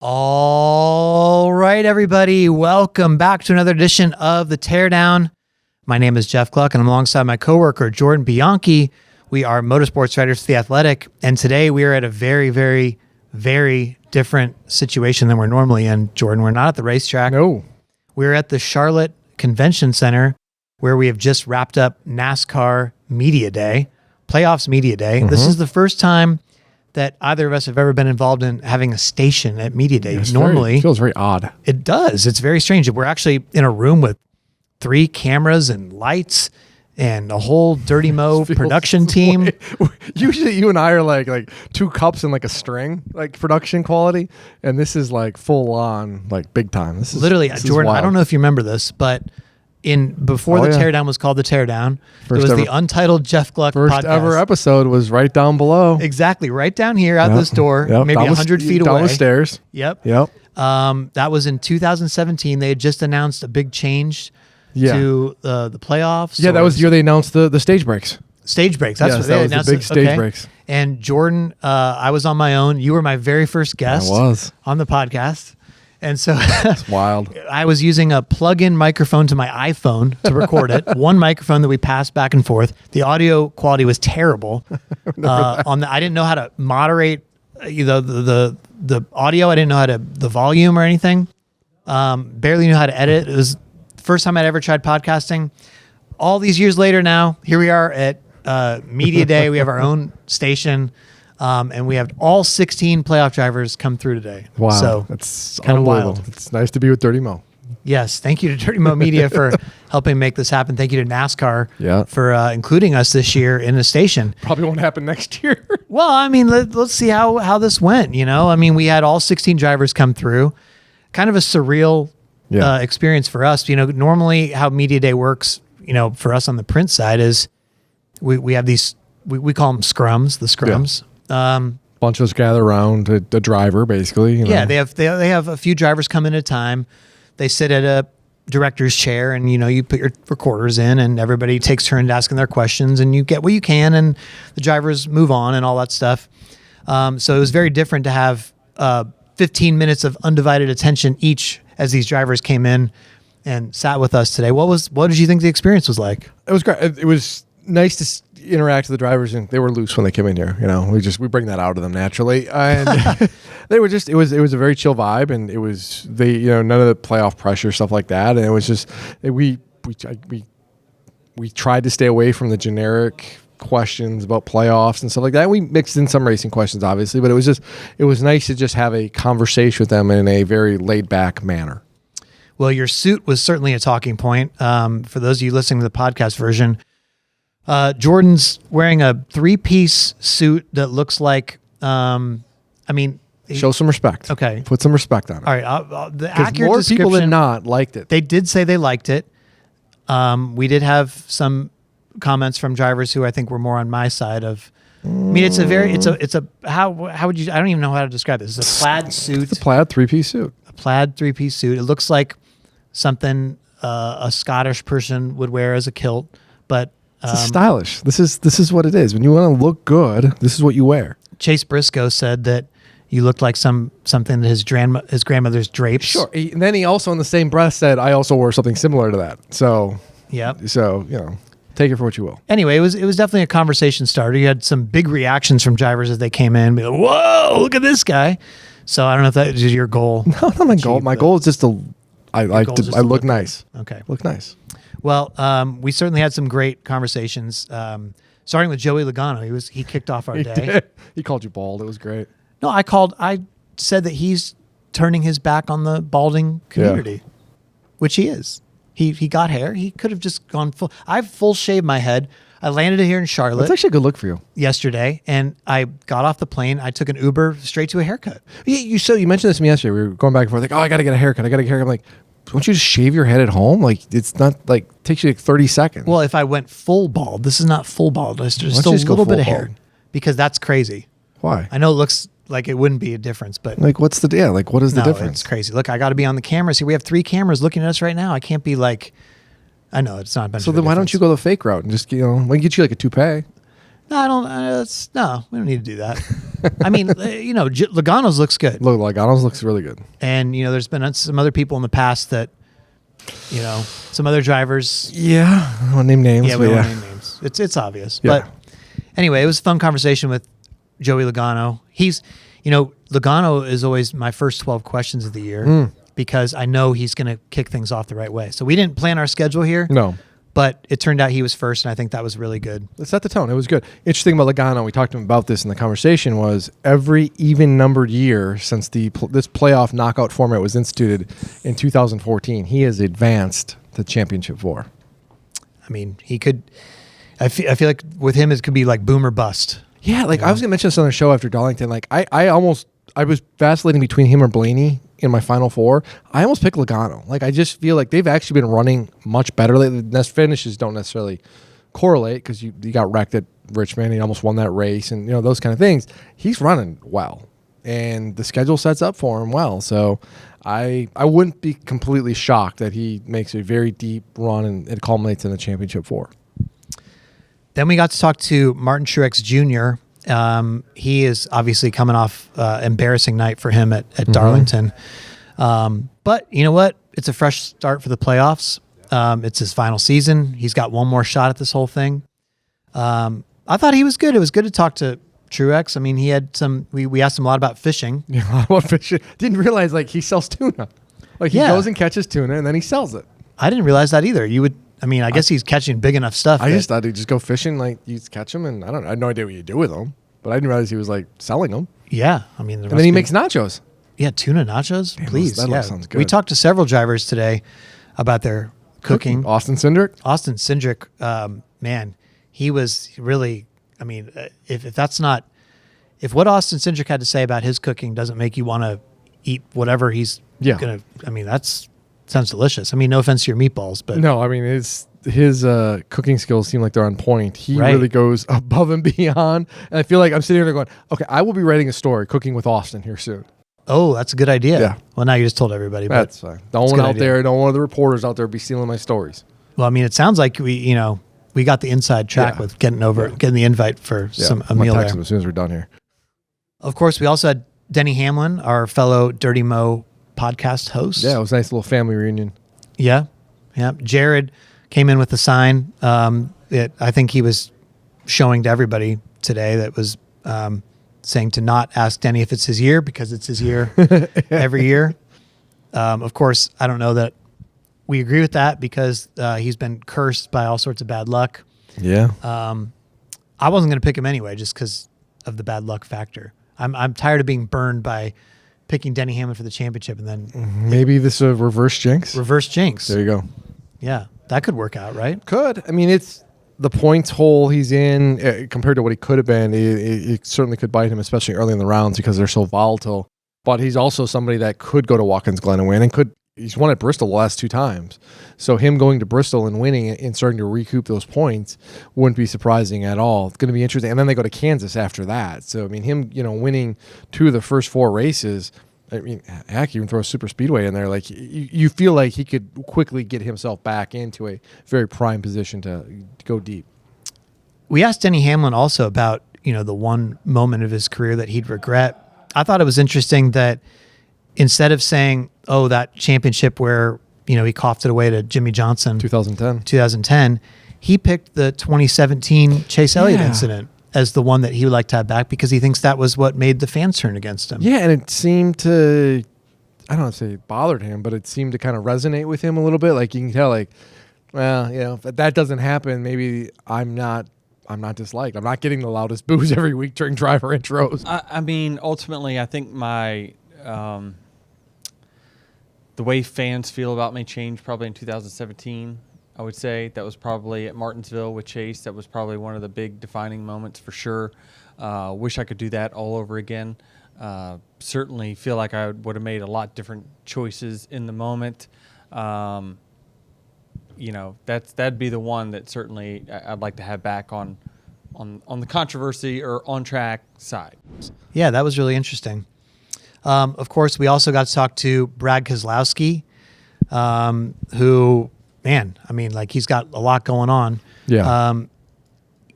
All right, everybody. Welcome back to another edition of the Teardown. My name is Jeff Gluck, and I'm alongside my coworker, Jordan Bianchi. We are motorsports writers for The Athletic, and today we are at a very, very, very different situation than we're normally in. Jordan, we're not at the racetrack. No. We're at the Charlotte Convention Center, where we have just wrapped up NASCAR Media Day, Playoffs Media Day. This is the first time that either of us have ever been involved in having a station at Media Day. Normally, it feels very odd. It does. It's very strange. We're actually in a room with 3 cameras and lights and a whole Dirty Mo production team. Usually you and I are like 2 cups and like a string, like production quality. And this is like full on, like big time. This is literally, Jordan, I don't know if you remember this, but before the Teardown was called the Teardown, it was the Untitled Jeff Gluck podcast. First ever episode was right down below. Exactly. Right down here out this door, maybe 100 feet away. Down the stairs. Yep. That was in 2017. They had just announced a big change to the playoffs. Yeah, that was the year they announced the stage breaks. Stage breaks. That's what they announced. The big stage breaks. And Jordan, I was on my own. You were my very first guest on the podcast. And so it's wild. I was using a plug-in microphone to my iPhone to record it. One microphone that we passed back and forth. The audio quality was terrible. I didn't know how to moderate the audio. I didn't know how to the volume or anything. Barely knew how to edit. It was the first time I'd ever tried podcasting. All these years later now, here we are at Media Day. We have our own station. And we have all 16 playoff drivers come through today. Wow. So that's kind of wild. It's nice to be with Dirty Mo. Yes. Thank you to Dirty Mo Media for helping make this happen. Thank you to NASCAR for including us this year in the station. Probably won't happen next year. Well, I mean, let's see how this went. I mean, we had all 16 drivers come through. Kind of a surreal experience for us. Normally how Media Day works, for us on the print side is we have these, we call them scrums, the scrums. Yeah. Bunch of us gather around the driver, basically. Yeah, they have a few drivers come in at a time. They sit at a director's chair, and you put your recorders in, and everybody takes turns asking their questions, and you get what you can, and the drivers move on and all that stuff. So it was very different to have 15 minutes of undivided attention each as these drivers came in and sat with us today. What did you think the experience was like? It was great. It was nice to interact with the drivers, and they were loose when they came in here. We bring that out of them naturally, and they were just. It was a very chill vibe, and it was none of the playoff pressure stuff like that, and it was just we tried to stay away from the generic questions about playoffs and stuff like that. We mixed in some racing questions, obviously, but it was nice to just have a conversation with them in a very laid back manner. Well, your suit was certainly a talking point. For those of you listening to the podcast version. Jordan's wearing a 3-piece suit that looks like, show some respect. Okay. Put some respect on it. All right. The accurate more description, people than not liked it. They did say they liked it. We did have some comments from drivers who I think were more on my side of, how would you, I don't even know how to describe it. It's a plaid suit. It's a plaid 3-piece suit. A plaid 3-piece suit. It looks like something a Scottish person would wear as a kilt, but it's stylish. This is what it is. When you want to look good, this is what you wear. Chase Briscoe said that you looked like something that his grandmother's drapes. Sure. And then he also in the same breath said, I also wore something similar to that. So take it for what you will. Anyway, it was definitely a conversation starter. You had some big reactions from drivers as they came in. Be like, whoa, look at this guy. So I don't know if that is your goal. No, not my goal. My goal is just I look nice. Okay. Look nice. Well, we certainly had some great conversations, starting with Joey Logano. He kicked off our day. Did. He called you bald. It was great. No, I said that he's turning his back on the balding community, which he is. He got hair. He could have just gone full. I've full shaved my head. I landed here in Charlotte. That's actually a good look for you. Yesterday, and I got off the plane. I took an Uber straight to a haircut. You mentioned this to me yesterday. We were going back and forth, like, I got to get a haircut. I'm like, don't you just shave your head at home? Like, it's not like takes you like 30 seconds. Well, if I went full bald, this is not full bald. It's just a little bit of hair, because that's crazy. Why? I know it looks like it wouldn't be a difference, but like, what is the difference? It's crazy. Look, I got to be on the cameras here. We have 3 cameras looking at us right now. I can't be like, I know it's not. So then why don't you go the fake route and just, we can get you like a toupee? No, I don't. No, we don't need to do that. I mean, Logano's looks good. Look, Logano's looks really good. And, there's been some other people in the past that, some other drivers. Yeah. I won't name names. Yeah, we won't name names. It's obvious. Yeah. But anyway, it was a fun conversation with Joey Logano. He's, Logano is always my first 12 questions of the year because I know he's going to kick things off the right way. So we didn't plan our schedule here. No. But it turned out he was first, and I think that was really good. It set the tone. It was good. Interesting about Logano, we talked to him about this in the conversation, was every even-numbered year since this playoff knockout format was instituted in 2014, he has advanced to Championship 4. I mean, he could – I feel like with him it could be like boom or bust. Yeah, I was going to mention this on the show after Darlington. I was vacillating between him or Blaney in my final four. I almost picked Logano. I just feel like they've actually been running much better lately. The finishes don't necessarily correlate because you got wrecked at Richmond. He almost won that race and those kind of things. He's running well, and the schedule sets up for him well. So I wouldn't be completely shocked that he makes a very deep run and it culminates in the Championship 4. Then we got to talk to Martin Truex Jr. He is obviously coming off embarrassing night for him at Darlington. But you know what? It's a fresh start for the playoffs. It's his final season. He's got one more shot at this whole thing. I thought he was good. It was good to talk to Truex. I mean, he had we asked him a lot about fishing. Yeah, a lot about fishing. Didn't realize he sells tuna. He goes and catches tuna and then he sells it. I didn't realize that either. I guess he's catching big enough stuff. I just thought he'd just go fishing, you just catch them, and I had no idea what you do with them. But I didn't realize he was selling them. Yeah, I mean, and then he makes nachos. Yeah, tuna nachos. Damn, please. That sounds good. We talked to several drivers today about their cooking. Austin Cindric, man, he was really. I mean, if what Austin Cindric had to say about his cooking doesn't make you want to eat whatever he's gonna. I mean, sounds delicious. I mean, no offense to your meatballs, but no, I mean his cooking skills seem like they're on point. He really goes above and beyond. And I feel like I'm sitting there going, okay, I will be writing a story, Cooking with Austin, here soon. Oh, that's a good idea. Yeah. Well, now you just told everybody. That's fine. Don't one of the reporters out there be stealing my stories. Well, I mean, it sounds like we got the inside track with getting the invite for a meal there. As soon as we're done here. Of course, we also had Denny Hamlin, our fellow Dirty Mo podcast host. Yeah, it was a nice little family reunion. Yeah. Jared came in with a sign that I think he was showing to everybody today that was saying to not ask Denny if it's his year because it's his year every year. Of course, I don't know that we agree with that because he's been cursed by all sorts of bad luck. Yeah. I wasn't going to pick him anyway just because of the bad luck factor. I'm tired of being burned by picking Denny Hamlin for the championship and then maybe this is a reverse jinx. Reverse jinx. There you go. Yeah, that could work out, right? Could. I mean, it's the points hole he's in compared to what he could have been. It certainly could bite him, especially early in the rounds because they're so volatile. But he's also somebody that could go to Watkins Glen and win, and he's won at Bristol the last 2 times. So him going to Bristol and winning and starting to recoup those points wouldn't be surprising at all. It's going to be interesting. And then they go to Kansas after that. So, I mean, him, winning 2 of the first 4 races, I mean, heck, you can throw a super speedway in there. You feel like he could quickly get himself back into a very prime position to go deep. We asked Denny Hamlin also about, the one moment of his career that he'd regret. I thought it was interesting that instead of saying, oh, that championship where, he coughed it away to Jimmy Johnson. 2010, he picked the 2017 Chase Elliott incident as the one that he would like to have back because he thinks that was what made the fans turn against him. Yeah, and it seemed to, I don't want to say it bothered him, but it seemed to kind of resonate with him a little bit. You can tell, well, if that doesn't happen, maybe I'm not disliked. I'm not getting the loudest boos every week during driver intros. I mean, ultimately, I think my the way fans feel about me changed probably in 2017. I would say that was probably at Martinsville with Chase. That was probably one of the big defining moments for sure. Wish I could do that all over again. Certainly feel like I would have made a lot different choices in the moment. That'd be the one that certainly I'd like to have back on the controversy or on track side. Yeah, that was really interesting. Of course, we also got to talk to Brad Keselowski, who, man, I mean, he's got a lot going on. Yeah.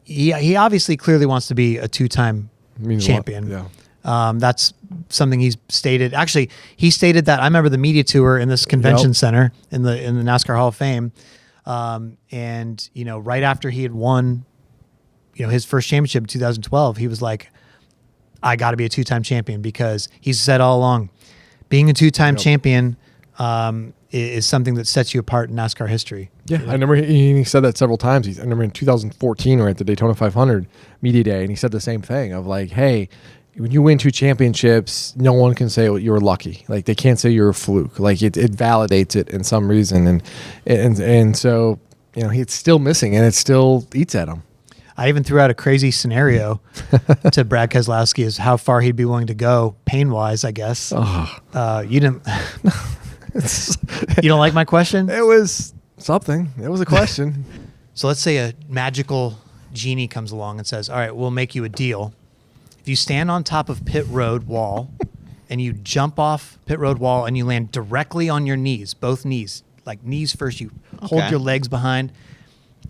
he obviously clearly wants to be a 2-time Means a lot, champion. yeah. That's something he's stated. Actually, he stated that I remember the media tour in this convention center in the NASCAR Hall of Fame. And right after he had won, his first championship in 2012, he was like, I got to be a 2-time champion, because he's said all along, being a 2-time champion is something that sets you apart in NASCAR history. Yeah, I remember he said that several times. I remember in 2014, we were at the Daytona 500 media day, and he said the same thing of like, hey, when you win 2 championships, no one can say you were lucky. Like, they can't say you're a fluke. Like, it validates it in some reason. And so, it's still missing, and it still eats at him. I even threw out a crazy scenario to Brad Keselowski as how far he'd be willing to go pain-wise, I guess. You didn't... You don't like my question? It was something. It was a question. So let's say a magical genie comes along and says, all right, we'll make you a deal. If you stand on top of pit road wall and you jump off pit road wall and you land directly on your knees, both knees, like knees first, you hold your legs behind,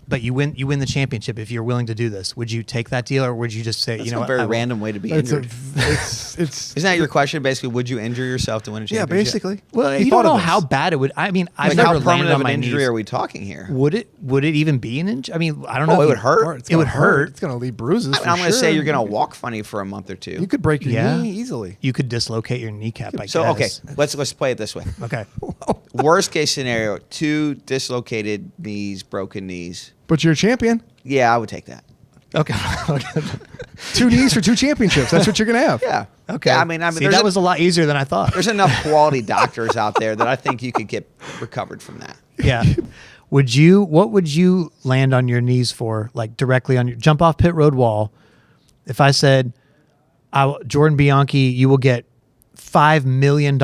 but you win the championship if you're willing to do this. Would you take that deal, or would you just say, That's a very random way to be injured? Isn't that your question? Basically, would you injure yourself to win a championship? Yeah, basically. Well, you don't know how bad it would. I mean, I've Like, never how landed permanent on of an my injury knees. are we talking here? Would it even be an injury? I mean, I don't know. Oh, if it would hurt. It would hurt. It's going to leave bruises. I'm going to say you're going to walk funny for a month or two. You could break your Yeah. knee easily. You could dislocate your kneecap. I So guess. okay, let's play it this way. Okay. Worst case scenario: 2 dislocated knees, broken knees. But you're a champion. Yeah, I would take that. Okay. 2 knees for 2 championships. That's what you're going to have. Yeah. Okay. Yeah, I mean, See, that was a lot easier than I thought. there's enough quality doctors out there that I think you could get recovered from that. Yeah. What would you land on your knees for? Like directly on your jump off pit road wall. If I said, Jordan Bianchi, you will get $5 million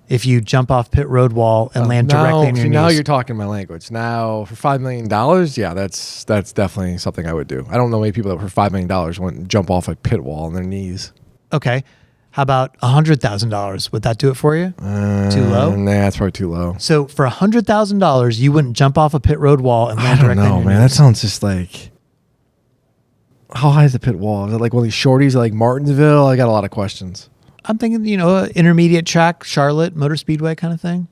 if you jump off pit road wall and land directly on your knees. Now you're talking my language. Now, for $5 million, yeah, that's definitely something I would do. I don't know many people that for $5 million wouldn't jump off a pit wall on their knees. Okay. How about $100,000? Would that do it for you? Too low? Nah, that's probably too low. So for $100,000, you wouldn't jump off a pit road wall and land I don't directly on know, your man. knees. That sounds just like... How high is the pit wall? Is it like one of these shorties like Martinsville? I got a lot of questions. I'm thinking, intermediate track, Charlotte, Motor Speedway kind of thing.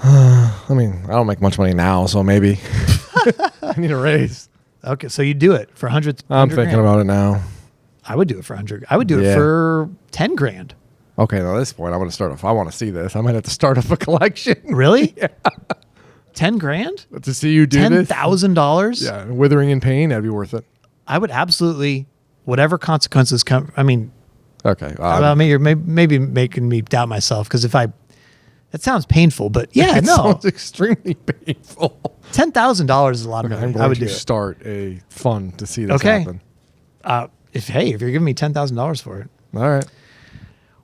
I mean, I don't make much money now, so maybe I need a raise. Okay, so you do it for 100. I'm thinking about it now. I would do it for 100. I would do it for 10 grand. Okay, now at this point, I'm going to start off. I want to see this. I might have to start off a collection. Really? Yeah. 10 grand? To see you do this? $10,000? Yeah, withering in pain, that'd be worth it. I would absolutely, whatever consequences come. I mean, okay. well, maybe you're maybe making me doubt myself, because that sounds painful, but yeah, it no. sounds extremely painful. $10,000 is a lot of money. I'm going I would to do it. start a fund to see this Okay. happen. If you're giving me $10,000 for it. All right.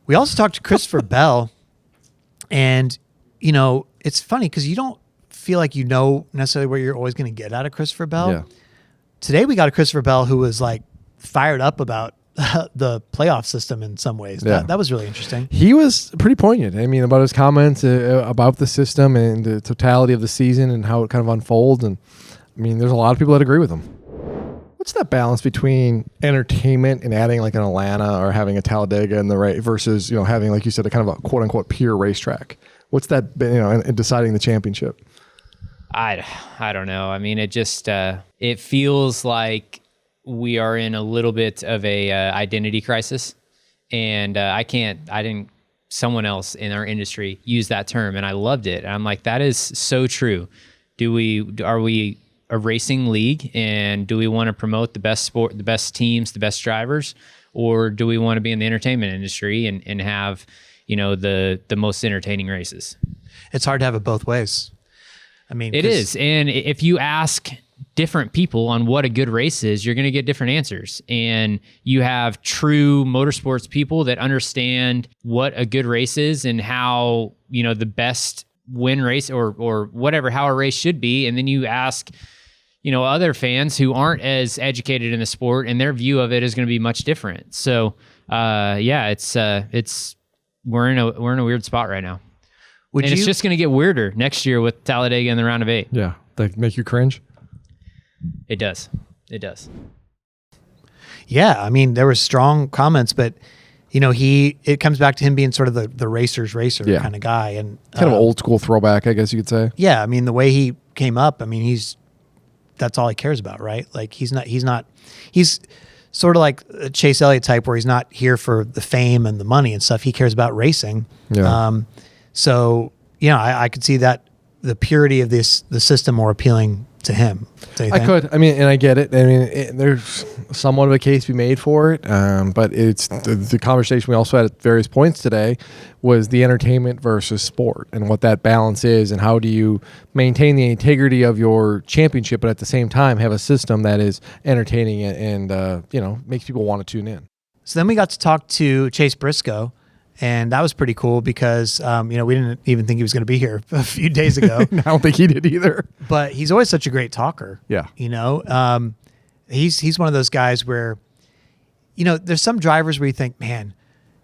We also talked to Christopher Bell, and it's funny because you don't feel like you know necessarily what you're always going to get out of Christopher Bell. Yeah. Today we got a Christopher Bell who was like fired up about the playoff system in some ways. Yeah. That was really interesting. He was pretty poignant. I mean, about his comments about the system and the totality of the season and how it kind of unfolds. And I mean, there's a lot of people that agree with him. What's that balance between entertainment and adding like an Atlanta or having a Talladega in the right versus, having, like you said, a kind of a quote unquote pure racetrack? What's that, in deciding the championship? I don't know. I mean, it just, it feels like we are in a little bit of a identity crisis, and someone else in our industry used that term, and I loved it. And I'm like, that is so true. Are we a racing league, and do we want to promote the best sport, the best teams, the best drivers, or do we want to be in the entertainment industry and have, the most entertaining races? It's hard to have it both ways. I mean, it is. And if you ask different people on what a good race is, you're going to get different answers. And you have true motorsports people that understand what a good race is and how, the best win race or whatever, how a race should be. And then you ask, other fans who aren't as educated in the sport, and their view of it is going to be much different. So, we're in a weird spot right now. It's just going to get weirder next year with Talladega in the round of 8. Yeah. They make you cringe? It does. It does. Yeah, I mean, there were strong comments, but it comes back to him being sort of the racer's racer kind of guy, and kind of old school throwback, I guess you could say. Yeah, I mean, the way he came up, I mean, that's all he cares about, right? Like he's sort of like a Chase Elliott type, where he's not here for the fame and the money and stuff. He cares about racing. Yeah. So I could see that the purity of the system more appealing to him. I could. I mean, and I get it. I mean, there's somewhat of a case to be made for it. But it's the conversation we also had at various points today was the entertainment versus sport and what that balance is, and how do you maintain the integrity of your championship, but at the same time have a system that is entertaining and makes people want to tune in. So then we got to talk to Chase Briscoe. And that was pretty cool because, we didn't even think he was going to be here a few days ago. I don't think he did either. But he's always such a great talker. Yeah. He's one of those guys where, there's some drivers where you think, man,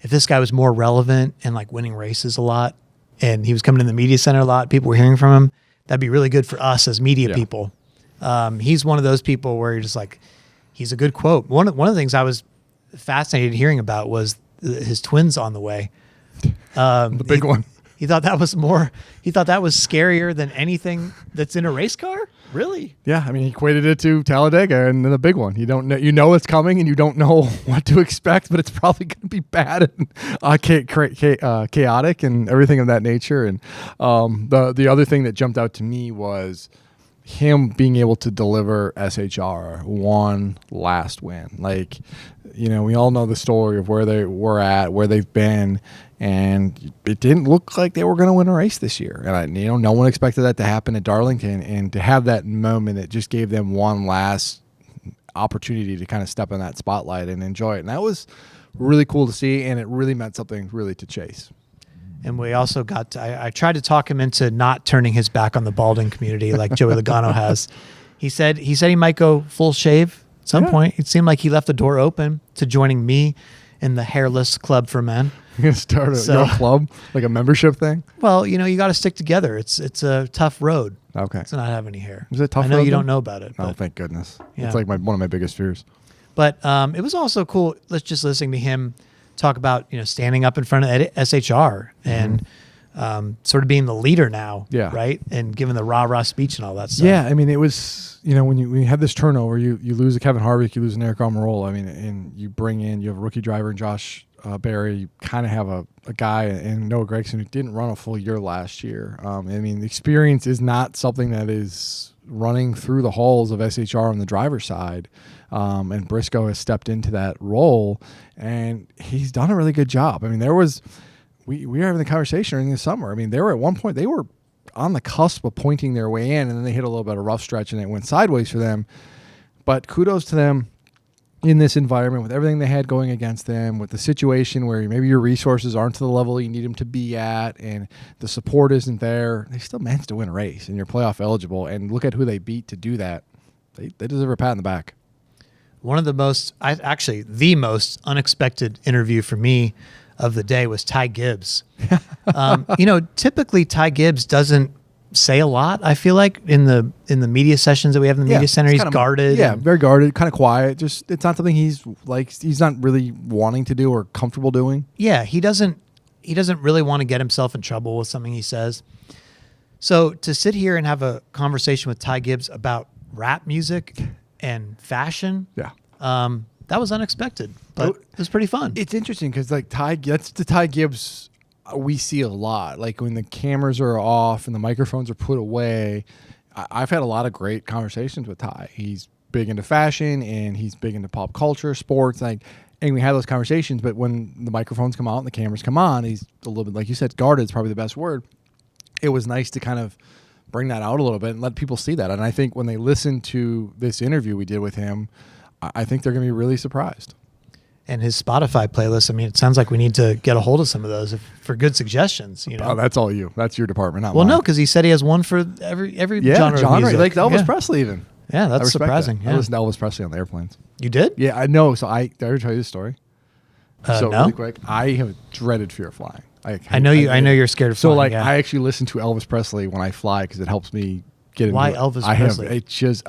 if this guy was more relevant and like winning races a lot, and he was coming in the media center a lot, people were hearing from him, that'd be really good for us as media people. He's one of those people where you're just like, he's a good quote. One of the things I was fascinated hearing about was his twins on the way. The big one. He thought that was scarier than anything that's in a race car. Really? Yeah. I mean, he equated it to Talladega and then the big one. You don't know, it's coming and you don't know what to expect, but it's probably going to be bad and chaotic and everything of that nature. And the other thing that jumped out to me was him being able to deliver SHR one last win. Like, we all know the story of where they were at, where they've been, and it didn't look like they were going to win a race this year. And no one expected that to happen at Darlington, and to have that moment, it just gave them one last opportunity to kind of step in that spotlight and enjoy it. And that was really cool to see, and it really meant something really to Chase. And we also I tried to talk him into not turning his back on the balding community like Joey Logano has. He said he might go full shave at some point. It seemed like he left the door open to joining me in the hairless club for men. You're going to start a club, like a membership thing? Well, you got to stick together. It's a tough road. Okay. To not have any hair. Is it tough? I know you don't know about it. Oh, thank goodness. Yeah. It's like one of my biggest fears. But it was also cool. Just listening to him talk about standing up in front of SHR and sort of being the leader now, right, and giving the rah speech and all that stuff. Yeah, I mean, it was when you had this turnover, you lose a Kevin Harvick, you lose an Eric Almirola. I mean, and you have a rookie driver in Josh Berry. You kind of have a guy in Noah Gregson who didn't run a full year last year. I mean, the experience is not something that is running through the halls of SHR on the driver's side. And Briscoe has stepped into that role, and he's done a really good job. I mean, we were having the conversation during the summer. I mean, they were at one point, they were on the cusp of pointing their way in, and then they hit a little bit of rough stretch, and it went sideways for them. But kudos to them in this environment with everything they had going against them, with the situation where maybe your resources aren't to the level you need them to be at, and the support isn't there. They still managed to win a race, and you're playoff eligible, and look at who they beat to do that. They deserve a pat on the back. One of the most unexpected interview for me of the day was Ty Gibbs. Typically Ty Gibbs doesn't say a lot. I feel like in the media sessions that we have in the media center, he's guarded. Yeah, very guarded, kind of quiet. Just it's not something he's not really wanting to do or comfortable doing. Yeah, he doesn't really want to get himself in trouble with something he says. So to sit here and have a conversation with Ty Gibbs about rap music and fashion, that was unexpected, but it was pretty fun. It's interesting because that's the Ty Gibbs we see a lot. Like when the cameras are off and the microphones are put away, I've had a lot of great conversations with Ty. He's big into fashion and he's big into pop culture, sports, and we had those conversations. But when the microphones come out and the cameras come on, he's a little bit, like you said, guarded is probably the best word. It was nice to kind of bring that out a little bit and let people see that. And I think when they listen to this interview we did with him, I think they're going to be really surprised. And his Spotify playlist, I mean, it sounds like we need to get a hold of some of those for good suggestions. Oh, that's all you. That's your department, not mine. Well, no, because he said he has one for every genre of music. Like Elvis Presley even. Yeah, that's surprising. That. I listened to Elvis Presley on the airplanes. You did? Yeah, I know. So did I ever tell you this story? No. Really quick, I have a dreaded fear of flying. I know you're scared of flying. So I actually listen to Elvis Presley when I fly because it helps me get into Why Elvis Presley? It's just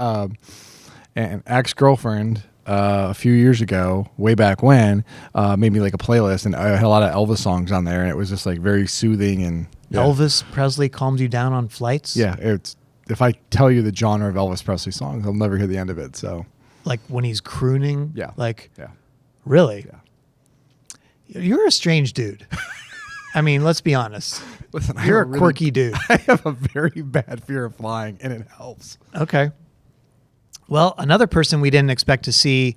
And ex-girlfriend a few years ago, way back when, made me like a playlist, and I had a lot of Elvis songs on there, and it was just like very soothing. And Elvis Presley calmed you down on flights? Yeah, it's if I tell you the genre of Elvis Presley songs, I'll never hear the end of it. So Like when he's crooning? yeah, Like, yeah, really? yeah. You're a strange dude. I mean, let's be honest. Listen, You're a quirky dude. I have a very bad fear of flying, and it helps. Okay. Well, another person we didn't expect to see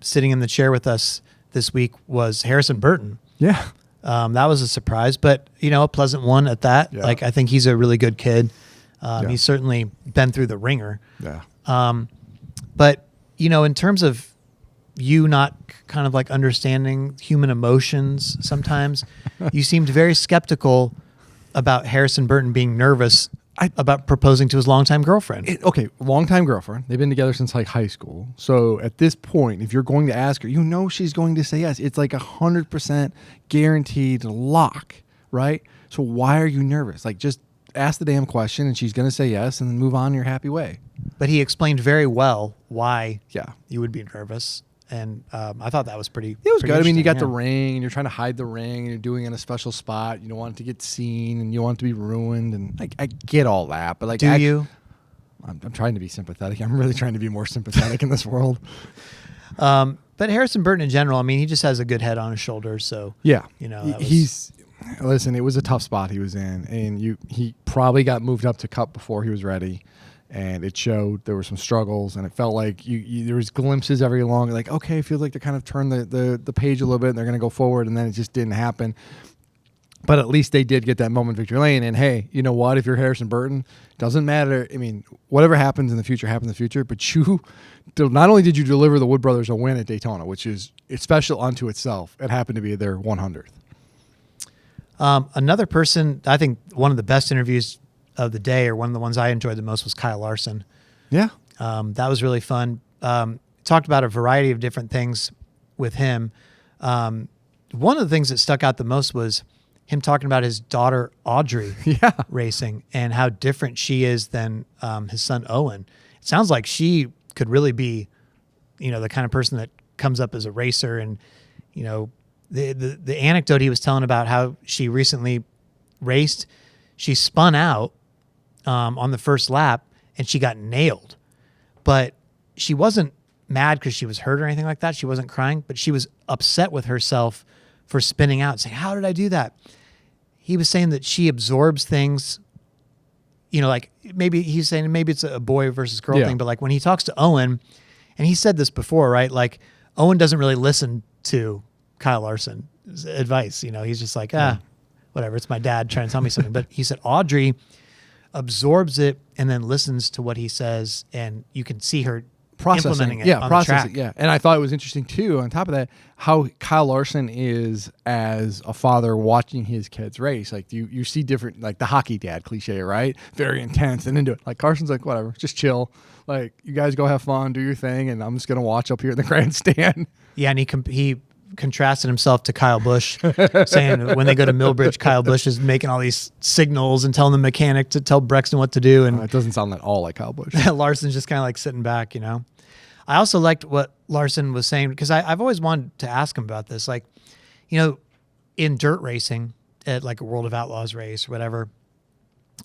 sitting in the chair with us this week was Harrison Burton. Yeah. That was a surprise, but, you know, a pleasant one at that. Yeah. Like, I think he's a really good kid. Yeah. He's certainly been through the ringer. Yeah. But, you know, in terms of you not kind of like understanding human emotions sometimes, you seemed very skeptical about Harrison Burton being nervous about proposing to his longtime girlfriend. Okay, longtime girlfriend. They've been together since like high school. So at this point, if you're going to ask her, you know she's going to say yes. It's like 100% guaranteed lock, right? So why are you nervous? Like, just ask the damn question, and she's going to say yes, and then move on your happy way. But he explained very well why Yeah. you would be nervous. And I thought that was pretty. It was good. I mean, you got the yeah. ring, and you're trying to hide the ring, and you're doing it in a special spot. You don't want it to get seen, and you want it to be ruined. And I get all that, but like, Do you? I'm trying to be sympathetic. I'm really trying to be more sympathetic in this world. But Harrison Burton in general, I mean, he just has a good head on his shoulders. So Yeah, you know, that was- he's. Listen, it was a tough spot he was in, and he probably got moved up to Cup before he was ready. And it showed there were some struggles, and it felt like there was glimpses every long, like, okay, I feel like they kind of turned the page a little bit, and they're going to go forward, and then it just didn't happen. But at least they did get that moment victory lane. And hey, you know what? If you're Harrison Burton, doesn't matter. I mean, whatever happens in the future happens in the future. But you, not only did you deliver the Wood Brothers a win at Daytona, which is it's special unto itself, it happened to be their 100th. Another person, I think one of the best interviews of the day, or one of the ones I enjoyed the most, was Kyle Larson. Yeah. That was really fun. Talked about a variety of different things with him. One of the things that stuck out the most was him talking about his daughter, Audrey, Yeah. racing, and how different she is than his son, Owen. It sounds like she could really be, you know, the kind of person that comes up as a racer. And, you know, the anecdote he was telling about how she recently raced, she spun out on the first lap, and she got nailed. But she wasn't mad because she was hurt or anything like that. She wasn't crying, but she was upset with herself for spinning out, saying, how did I do that? He was saying that she absorbs things, you know, like maybe he's saying maybe it's a boy versus girl thing, but like when he talks to Owen, and he said this before, right? Like Owen doesn't really listen to Kyle Larson's advice. You know, he's just like, whatever. It's my dad trying to tell me something. But he said Audrey absorbs it and then listens to what he says, and you can see her implementing it on the track. Yeah. And I thought it was interesting too, on top of that, how Kyle Larson is as a father watching his kids race. Like you see different, like the hockey dad cliche, right? Very intense and into it. Like Carson's like, whatever, just chill. Like, you guys go have fun, do your thing, and I'm just going to watch up here in the grandstand. Yeah, and he contrasted himself to Kyle Busch, saying when they go to Millbridge, Kyle Busch is making all these signals and telling the mechanic to tell Brexton what to do. And It doesn't sound at all like Kyle Busch. Larson's just kind of like sitting back, you know. I also liked what Larson was saying, because I've always wanted to ask him about this. Like, you know, in dirt racing, at like a World of Outlaws race or whatever,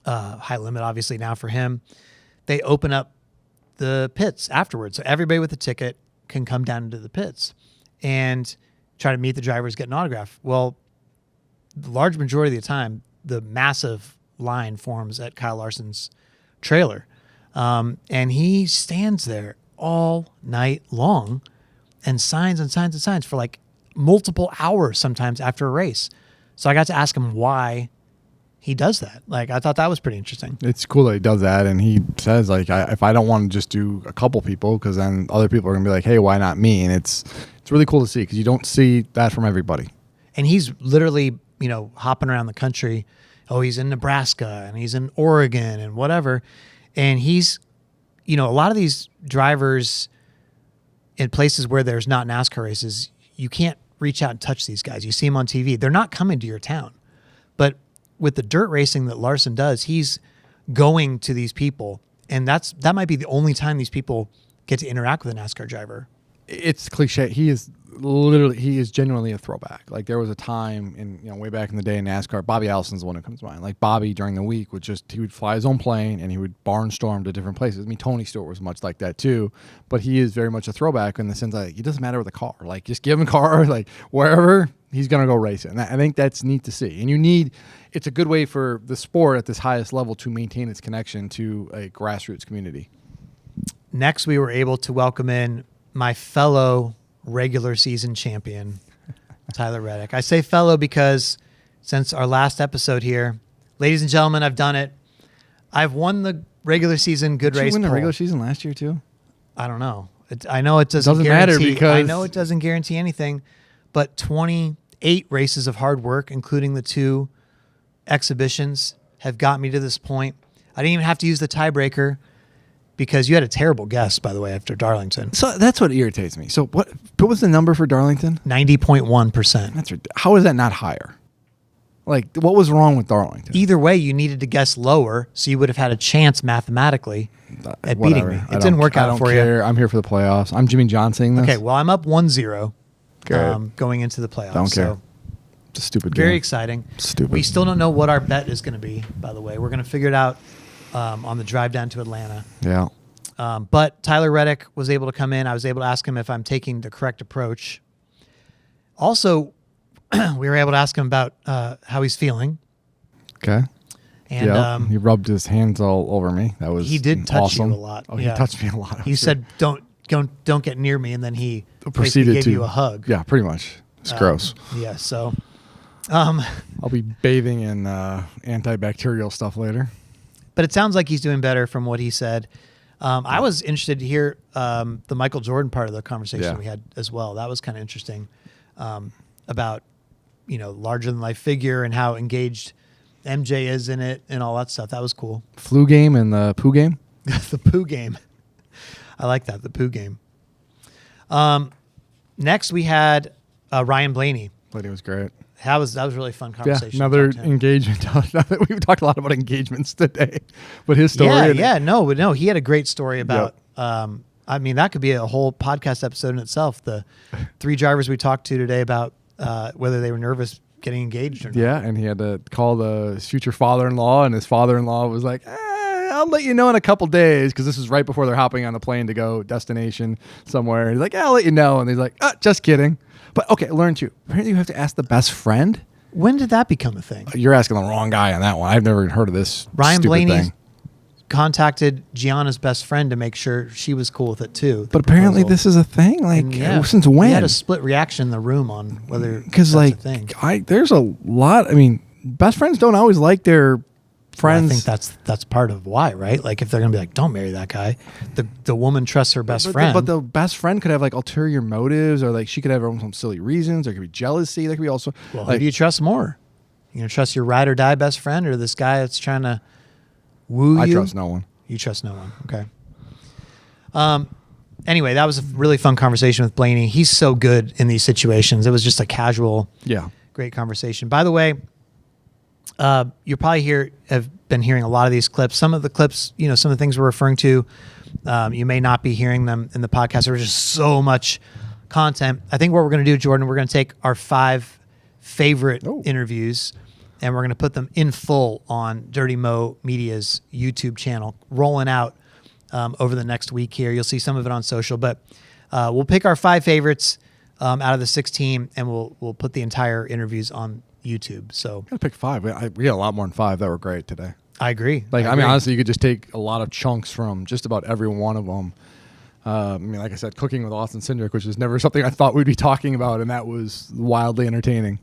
high limit obviously now for him, they open up the pits afterwards. So everybody with a ticket can come down into the pits and try to meet the drivers, get an autograph. Well, the large majority of the time, the massive line forms at Kyle Larson's trailer. And he stands there all night long and signs and signs and signs for like multiple hours sometimes after a race. So I got to ask him why he does that. Like, I thought that was pretty interesting. It's cool that he does that, and he says, like, if I don't want to just do a couple people, because then other people are going to be like, hey, why not me? And it's really cool to see, because you don't see that from everybody. And he's literally, you know, hopping around the country. Oh, he's in Nebraska, and he's in Oregon, and whatever. And he's, you know, a lot of these drivers in places where there's not NASCAR races, you can't reach out and touch these guys. You see them on TV. They're not coming to your town. But with the dirt racing that Larson does, he's going to these people, and that might be the only time these people get to interact with a NASCAR driver. It's cliche. He is genuinely a throwback. Like there was a time way back in the day in NASCAR, Bobby Allison's the one that comes to mind. Like Bobby during the week he would fly his own plane and he would barnstorm to different places. I mean, Tony Stewart was much like that too, but he is very much a throwback in the sense that it doesn't matter with the car. Like just give him a car, like wherever he's going to go race it. And I think that's neat to see. And it's a good way for the sport at this highest level to maintain its connection to a grassroots community. Next, we were able to welcome in my fellow regular season champion, Tyler Reddick. I say fellow because since our last episode here, ladies and gentlemen, I've done it. I've won the regular season good Did race you win the poll. regular season last year too? I don't know. I know it doesn't matter guarantee. because I know it doesn't guarantee anything, but 28 races of hard work, including the 2 exhibitions, have got me to this point. I didn't even have to use the tiebreaker because you had a terrible guess, by the way, after Darlington. So that's what irritates me. So what was the number for Darlington? 90.1%. That's how is that not higher? Like what was wrong with Darlington? Either way, you needed to guess lower, so you would have had a chance mathematically at beating me. It didn't work out for you. I'm here for the playoffs. I'm Jimmy John saying this. Okay, well, I'm up 1-0 Good. going into the playoffs. Don't care. So It's a stupid game. very exciting. Stupid. We still don't know what our bet is going to be, by the way. We're going to figure it out on the drive down to Atlanta. Yeah. But Tyler Reddick was able to come in. I was able to ask him if I'm taking the correct approach. Also, we were able to ask him about how he's feeling. Okay. And he rubbed his hands all over me. That was he did touch awesome. you a lot. Oh, Yeah. he touched me a lot. He said, "Don't get near me," and then he proceeded gave to you a hug. Yeah, pretty much. It's gross. Yeah. So, I'll be bathing in antibacterial stuff later. but it sounds like he's doing better from what he said. I was interested to hear the Michael Jordan part of the conversation we had as well. That was kind of interesting about larger than life figure and how engaged MJ is in it and all that stuff. That was cool. Flu game and the poo game. The poo game. I like that. The poo game. Next we had Ryan Blaney. Blaney was great. That was a really fun Yeah, conversation. another Talked to him. engagement. We've talked a lot about engagements today, but his story. No, he had a great story about. I mean, that could be a whole podcast episode in itself. The 3 drivers we talked to today about whether they were nervous getting engaged or not. Yeah, and he had to call his future father-in-law, and his father-in-law was like, I'll let you know in a couple days, because this is right before they're hopping on the plane to go destination somewhere. He's like, I'll let you know. And he's like, just kidding. But okay, learn too. Apparently you have to ask the best friend. When did that become a thing? You're asking the wrong guy on that one. I've never heard of this Ryan stupid Blaney thing. contacted Gianna's best friend to make sure she was cool with it too. But apparently this is a thing. Like, since when? We had a split reaction in the room on whether Because that's like, a thing. there's a lot. I mean, best friends don't always like their friends. Well, I think that's part of why, right? Like if they're gonna be like, don't marry that guy, the woman trusts her best friend. But the best friend could have like ulterior motives, or like she could have her own some silly reasons. There could be jealousy. There could be also. Well, like, who do you trust more? You gonna trust your ride or die best friend, or this guy that's trying to woo you? I trust no one. You trust no one. Okay. Anyway, that was a really fun conversation with Blaney. He's so good in these situations. It was just a casual, great conversation. By the way, you probably have been hearing a lot of these clips. Some of the clips, some of the things we're referring to, you may not be hearing them in the podcast. There's just so much content. I think what we're going to do, Jordan, we're going to take our 5 favorite interviews and we're going to put them in full on Dirty Mo Media's YouTube channel, rolling out over the next week here. You'll see some of it on social, but we'll pick our 5 favorites out of the 16, and we'll put the entire interviews on YouTube. So I gotta pick 5. We had a lot more than 5 that were great today. I agree. Like, I mean, honestly, you could just take a lot of chunks from just about every one of them. I mean, like I said, cooking with Austin Cindric, which is never something I thought we'd be talking about, and that was wildly entertaining.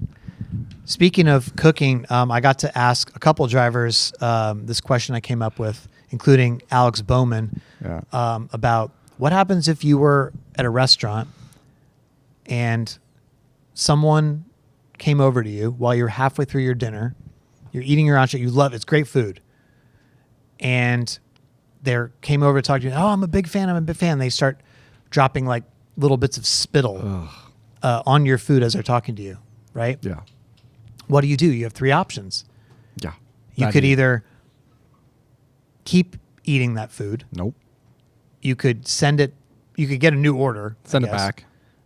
Speaking of cooking, I got to ask a couple drivers this question I came up with, including Alex Bowman, about what happens if you were at a restaurant and someone came over to you while you're halfway through your dinner, you're eating your entree, you love it, it's great food, and they came over to talk to you. Oh, I'm a big fan. They start dropping like little bits of spittle on your food as they're talking to you, right? Yeah. What do? You have 3 options. Yeah. You could either keep eating that food. Nope. You could send it you could get a new order. Send I it guess. back.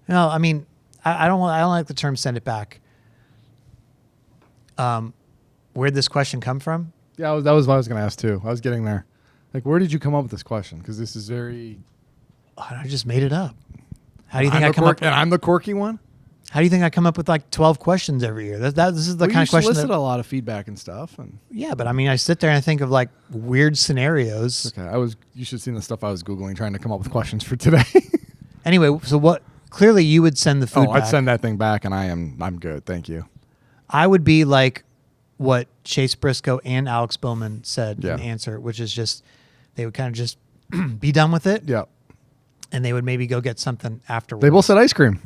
No, I mean, I don't like the term "send it back." Where'd this question come from? Yeah, that was what I was going to ask too. I was getting there. Like, where did you come up with this question? Because this is very. Oh, I just made it up. How do you think I come up? And I'm the quirky one. How do you think I come up with like 12 questions every year? This is the kind of question. You solicit a lot of feedback and stuff. And yeah, but I mean, I sit there and I think of like weird scenarios. okay, you should have seen the stuff I was Googling trying to come up with questions for today. Anyway, so what? Clearly, you would send the food. I'd back. send that thing back, and I'm good. Thank you. I would be like what Chase Briscoe and Alex Bowman said Yeah. in answer, which is just they would kind of just be done with it, Yeah. and they would maybe go get something afterwards. They both said ice cream.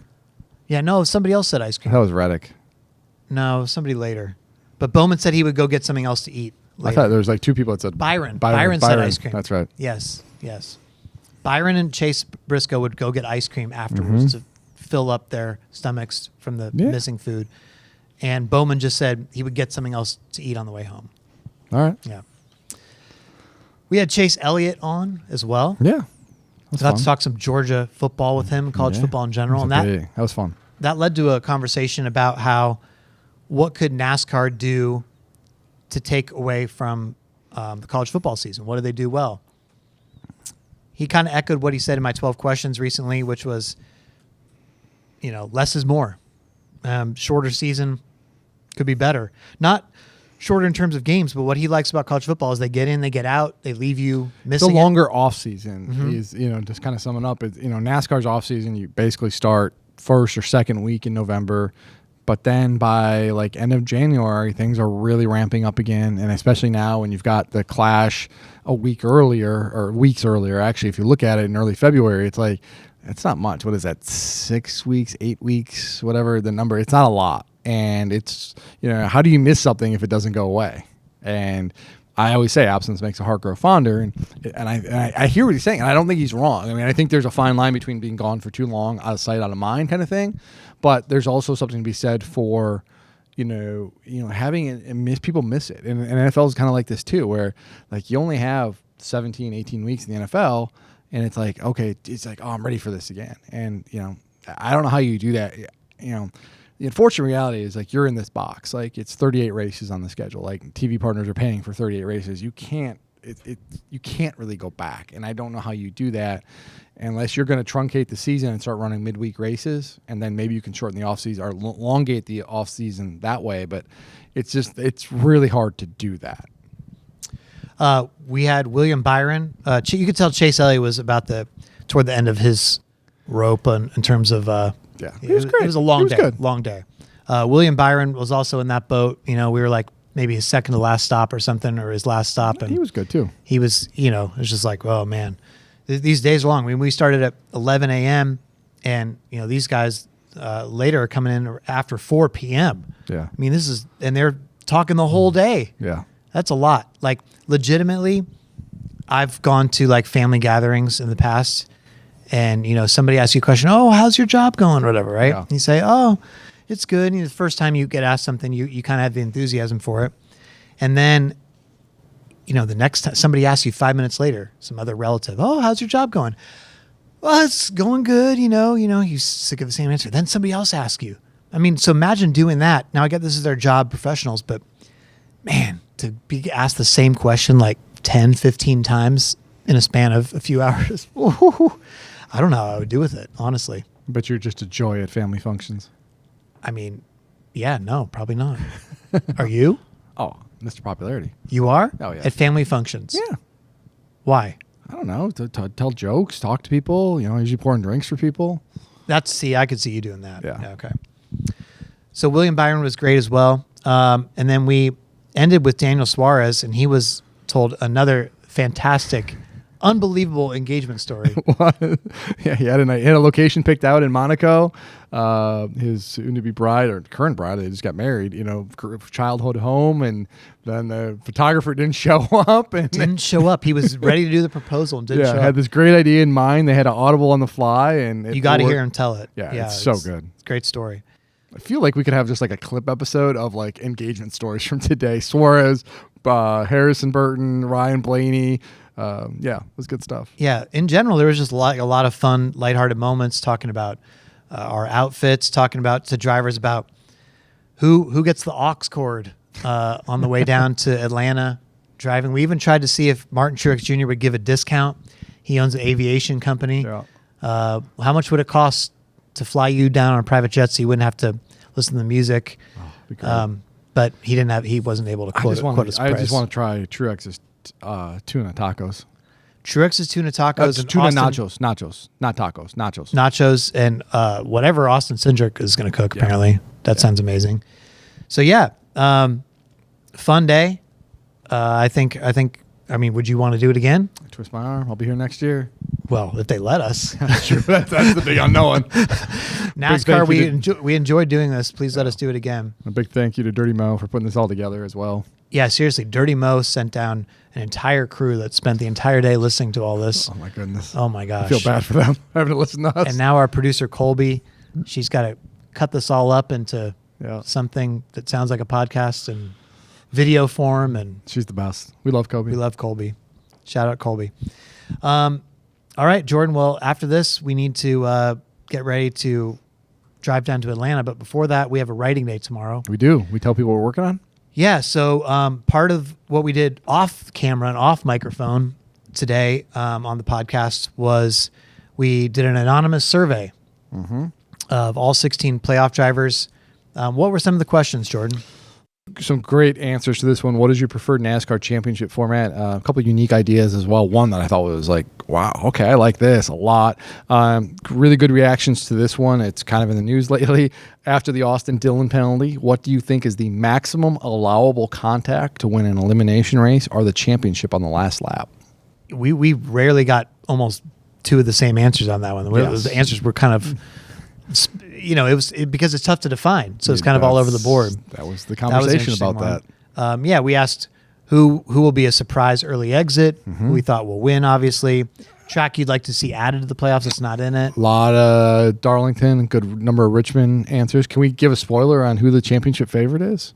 Yeah, no, somebody else said ice cream. That was Reddick. No, somebody later. But Bowman said he would go get something else to eat I later. thought there was like two people that said Byron said ice cream. That's right. Yes. Byron and Chase Briscoe would go get ice cream afterwards to fill up their stomachs from the missing food. And Bowman just said he would get something else to eat on the way home. All right. Yeah. We had Chase Elliott on as well. Yeah. Got to talk some Georgia football with him, college football in general. And that was fun. that led to a conversation about what could NASCAR do to take away from the college football season? What do they do well? He kind of echoed what he said in my 12 questions recently, which was, less is more. Shorter season could be better. Not shorter in terms of games, but what he likes about college football is they get in, they get out, they leave you It's missing. a longer off season is, just kind of summing up. NASCAR's off season, you basically start first or second week in November, but then by like end of January, things are really ramping up again. And especially now when you've got the Clash a week earlier or weeks earlier, actually, if you look at it in early February, it's like, it's not much. What is that? 6 weeks, 8 weeks, whatever the number, it's not a lot. And it's, how do you miss something if it doesn't go away? And I always say absence makes a heart grow fonder. And I hear what he's saying. And I don't think he's wrong. I mean, I think there's a fine line between being gone for too long, out of sight, out of mind kind of thing. But there's also something to be said for, having it and people miss it. And NFL is kind of like this too, where like you only have 17, 18 weeks in the NFL. And it's like, okay, it's like, oh, I'm ready for this again. And, I don't know how you do that. The unfortunate reality is like you're in this box. Like it's 38 races on the schedule. Like TV partners are paying for 38 races. You can't you can't really go back. And I don't know how you do that unless you're going to truncate the season and start running midweek races. And then maybe you can shorten the offseason or elongate the offseason that way. But it's really hard to do that. We had William Byron. You could tell Chase Elliott was toward the end of his rope in terms of. Yeah, It was great. It was a long day. Good. Long day. William Byron was also in that boat. We were like maybe his second to last stop or something, or his last stop, and He was good too. he was. It was just like, oh man, these days are long. I mean, we started at 11 a.m. and these guys later are coming in after 4 p.m. Yeah. I mean, and they're talking the whole day. Yeah. That's a lot. Like legitimately, I've gone to like family gatherings in the past, and somebody asks you a question. Oh, how's your job going? Or whatever, right? Yeah. And you say, oh, it's good. And the first time you get asked something, you kind of have the enthusiasm for it, and then the next time somebody asks you 5 minutes later, some other relative, oh, how's your job going? Well, it's going good. You sick of the same answer. Then somebody else asks you. I mean, so imagine doing that. Now I get this is their job, professionals, but man, to be asked the same question like 10, 15 times in a span of a few hours. I don't know how I would do with it, honestly. But you're just a joy at family functions. I mean, yeah, no, probably not. Are you? Oh, Mr. Popularity. You are? Oh, yeah. At family functions? Yeah. Why? I don't know. To tell jokes, talk to people, usually pouring drinks for people. I could see you doing that. Yeah. Okay. So William Byron was great as well. And then we ended with Daniel Suarez, and he was told another fantastic, unbelievable engagement story. Yeah, he had a location picked out in Monaco. His soon-to-be bride or current bride, they just got married. Childhood home, and then the photographer didn't show up. And Didn't show up. He was ready to do the proposal and didn't show up. had this great idea in mind. They had an audible on the fly, and You got to hear him tell it. Yeah, it's so good. It's a great story. I feel like we could have just like a clip episode of like engagement stories from today. Suarez, Harrison Burton, Ryan Blaney, Yeah, it was good stuff. Yeah, in general, there was just a lot of fun, lighthearted moments talking about our outfits, talking about to drivers about who gets the aux cord on the way down to Atlanta driving. We even tried to see if Martin Truex Jr. would give a discount. He owns an aviation company. Yeah. How much would it cost to fly you down on a private jet so you wouldn't have to listen to the music? Be great. But he wasn't able to quote his price. I just want to try Truex's tuna tacos. Truex's tuna tacos and Tuna Austin, nachos, not tacos, nachos. nachos and whatever Austin Cindric is going to cook. Apparently, that sounds amazing. So yeah, fun day. I think. I mean, would you want to do it again? Twist my arm. I'll be here next year. Well, if they let us. Sure, that's the big unknown. NASCAR, thank you we enjoyed doing this. Please let us do it again. A big thank you to Dirty Mo for putting this all together as well. Yeah, seriously, Dirty Mo sent down an entire crew that spent the entire day listening to all this. Oh my goodness. Oh my gosh. I feel bad for them having to listen to us. And now our producer Colby, she's got to cut this all up into something that sounds like a podcast and video form, and she's the best. We love Kobe. we love Colby. Shout out Colby. All right, Jordan. Well, after this, we need to get ready to drive down to Atlanta. But before that, we have a writing day tomorrow. We do. We tell people we're working on. Yeah. So part of what we did off camera and off microphone today on the podcast was we did an anonymous survey of all 16 playoff drivers. What were some of the questions, Jordan? Some great answers to this one. What is your preferred NASCAR championship format? A couple of unique ideas as well. One that I thought was like, wow, okay, I like this a lot. Really good reactions to this one. It's kind of in the news lately. After the Austin Dillon penalty, what do you think is the maximum allowable contact to win an elimination race or the championship on the last lap? We rarely got almost two of the same answers on that one. Yes. The answers were kind of, because it's tough to define. So it's kind of all over the board. That was the conversation about that. We asked who will be a surprise early exit, who we thought will win, obviously. Track you'd like to see added to the playoffs that's not in it. A lot of Darlington, good number of Richmond answers. Can we give a spoiler on who the championship favorite is?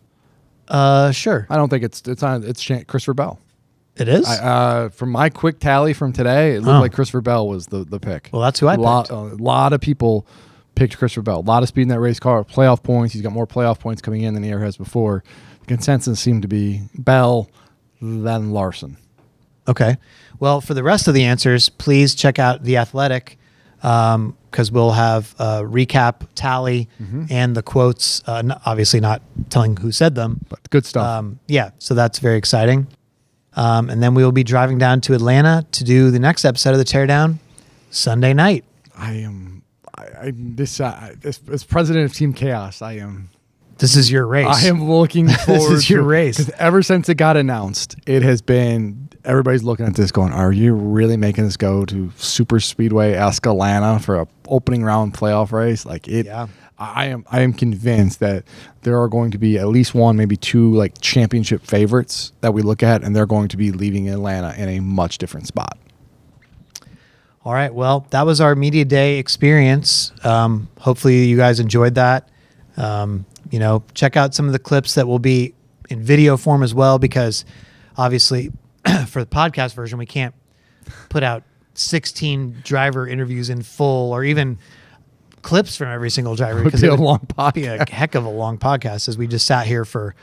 Sure. I don't think it's Christopher Bell. It is? From my quick tally from today, it looked like Christopher Bell was the pick. Well, that's who I picked. A lot of people picked Christopher Bell. A lot of speed in that race car. Playoff points. He's got more playoff points coming in than he ever has before. The consensus seemed to be Bell, then Larson. Okay. Well, for the rest of the answers, please check out The Athletic because we'll have a recap tally and the quotes, obviously not telling who said them. But good stuff. So that's very exciting. And then we will be driving down to Atlanta to do the next episode of the Teardown Sunday night. As president of Team Chaos, This is your race. I am looking forward This is your race. Because ever since it got announced, it has been, everybody's looking at this going, are you really making this go to Super Speedway-esque Atlanta for a opening round playoff race? I am convinced that there are going to be at least one, maybe two like championship favorites that we look at, and they're going to be leaving Atlanta in a much different spot. All right. Well, that was our media day experience. Hopefully you guys enjoyed that. Check out some of the clips that will be in video form as well, because obviously for the podcast version, we can't put out 16 driver interviews in full or even clips from every single driver. It would be a long podcast. Be a heck of a long podcast as we just sat here for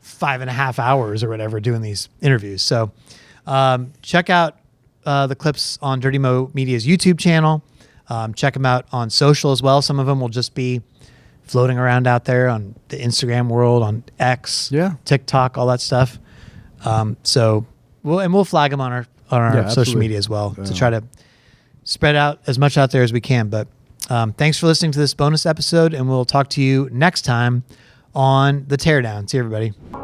5.5 hours or whatever doing these interviews. So check out the clips on Dirty Mo Media's YouTube channel. Check them out on social as well. Some of them will just be floating around out there on the Instagram world, on X, TikTok, all that stuff. So we'll flag them on our social media as well to try to spread out as much out there as we can. But thanks for listening to this bonus episode, and we'll talk to you next time on the Teardown. See you, everybody.